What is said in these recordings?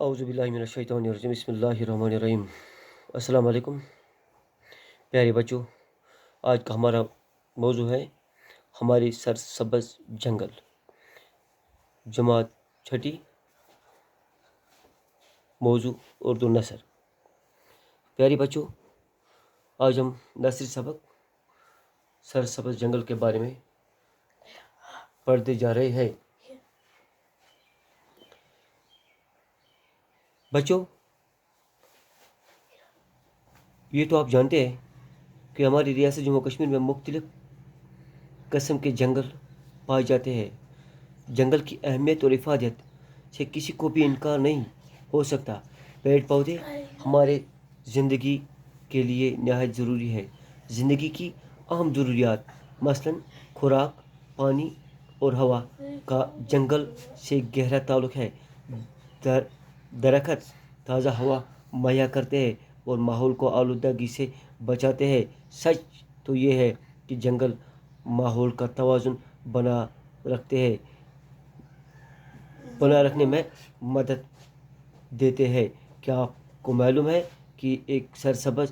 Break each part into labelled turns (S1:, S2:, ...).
S1: औज़ुबिल्लाहिमिनश्शैतानिर्रजीम बिस्मिल्लाहिर्रहमानिर्रहीम। अस्सलाम वालेकुम प्यारे बच्चों, आज का हमारा मौजू है हमारी सरसब्ज़ जंगल, जमात छठी, मौजू उर्दू नसर। प्यारे बच्चों, आज हम नसरी सबक सरसब्ज़ जंगल के बारे में पढ़ते जा रहे हैं। बच्चों, ये तो आप जानते हैं कि हमारी रियासत जम्मू कश्मीर में मुख्तलिफ़ किस्म के जंगल पाए जाते हैं। जंगल की अहमियत और इफ़ादत से किसी को भी इनकार नहीं हो सकता। पेड़ पौधे हमारे ज़िंदगी के लिए नहायत ज़रूरी है। ज़िंदगी की अहम ज़रूरियात मसलन खुराक, पानी और हवा का जंगल से गहरा ताल्लुक़ है। दरख्त ताज़ा हवा मुहैया करते हैं और माहौल को आलूदगी से बचाते हैं। सच तो ये है कि जंगल माहौल का तवाज़ुन बना रखने में मदद देते हैं। क्या आपको मालूम है कि एक सरसब्ज़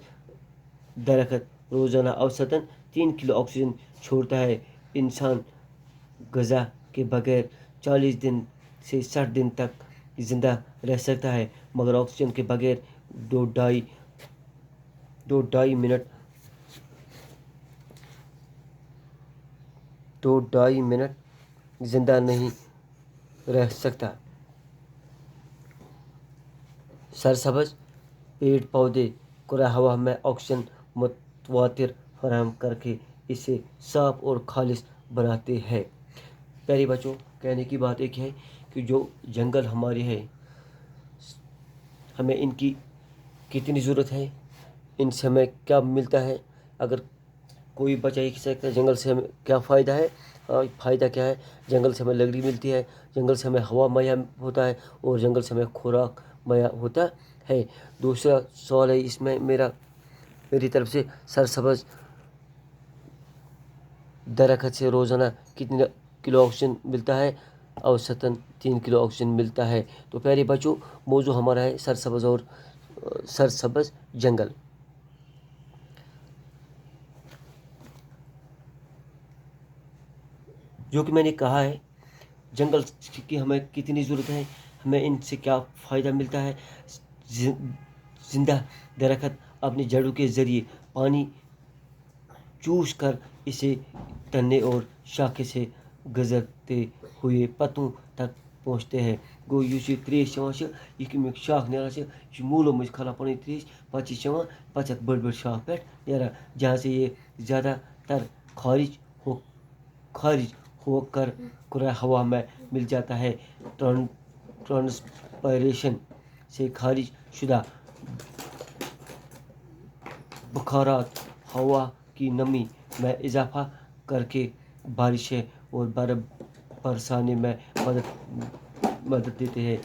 S1: दरख्त रोज़ाना औसतन 3 किलो ऑक्सीजन छोड़ता है। इंसान ग़िज़ा के बगैर 40 दिन से 60 दिन तक ज़िंदा रह सकता है, मगर ऑक्सीजन के बगैर दो ढाई मिनट ज़िंदा नहीं रह सकता। सरसब्ज़ पेड़ पौधे खुला हवा में ऑक्सीजन मुतवातिर फराहम करके इसे साफ़ और खालिश बनाते हैं। प्यारे बच्चों, कहने की बात एक है कि जो जंगल हमारे हैं, हमें इनकी कितनी ज़रूरत है, इनसे हमें क्या मिलता है। अगर कोई बच्चा ये कह सकता है जंगल से हमें क्या फ़ायदा है, फ़ायदा क्या है। जंगल से हमें लकड़ी मिलती है, जंगल से हमें हवा मुहैया होता है और जंगल से हमें खुराक मुहैया होता है। दूसरा सवाल है इसमें मेरी तरफ से, सरसब्ज़ दरख्त से रोज़ाना कितने किलो ऑक्सीजन मिलता है? औसतन 3 किलो ऑक्सीजन मिलता है। तो प्यारे बच्चों, मौजू हमारा है सरसब्ज़ जंगल। जो कि मैंने कहा है, जंगल की हमें कितनी ज़रूरत है, हमें इनसे क्या फ़ायदा मिलता है। ज़िंदा दरख्त अपनी जड़ों के ज़रिए पानी चूस कर इसे तने और शाखे से गुजरते हुए पत्तों तक पहुँचते हैं। गो यह त्रेश यह शाख ना मूलों में खला पड़ी त्रेश पे पे बड़ शाख पे ना, जहाँ से ये ज़्यादातर खारिज होकर खुला हवा में मिल जाता है। ट्रांसपायरेशन से खारिज शुदा बुखारात हवा की नमी में इजाफा करके बारिशें और बर्फ़ बरसाने में मदद देते हैं।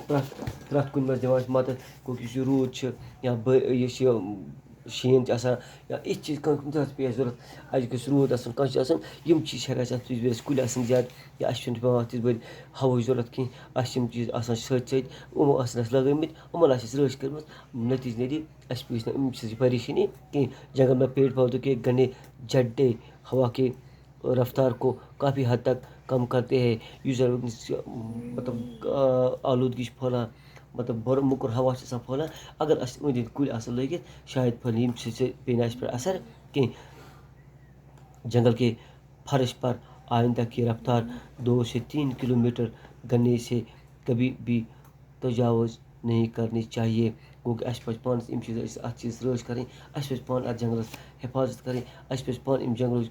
S1: प्रत कुन में मदद क्योंकि रूद या शीन या इस चीज़ पे ज़रूरत अस रूद यम चीज़ हेल्स कुल ज़्यादा या पे तिथ बड़ी हवा ज़रूरत कहीं यम चीज़ सो लगमित यमन रच कर नतीज नी परेशानी कहीं। जंगल में पेड़ पौधों के घने झड्डे हवा के रफ्तार को काफ़ी हद तक कम करते हैं। मतलब आलूदगी फैलान, मतलब बड़ मुकर हवा फैलान। अगर अंद कुल लगित शायद फैल पे पे असर कहीं। जंगल के फर्श पर आइंदा की रफ्तार 2 से 3 किलोमीटर गने से कभी भी तजावुज़ नहीं करनी चाहिए। क्योंकि अस पे पान चीज़ रच करें, अस पे पान अत जंगलस हिफाजत करें, अस पे पान इन जंगल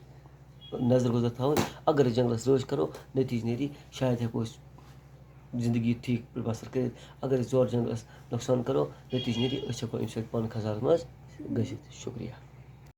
S1: नज़र गुजर थवन। अगर जंगलस रच करो नतीज नी शायद हेको ज़िंदगी ठीक बसर कर। अगर जोर जंगलस नुकसान करो नतीज नी हेको अम पान खसारस मज गसित। शुक्रिया।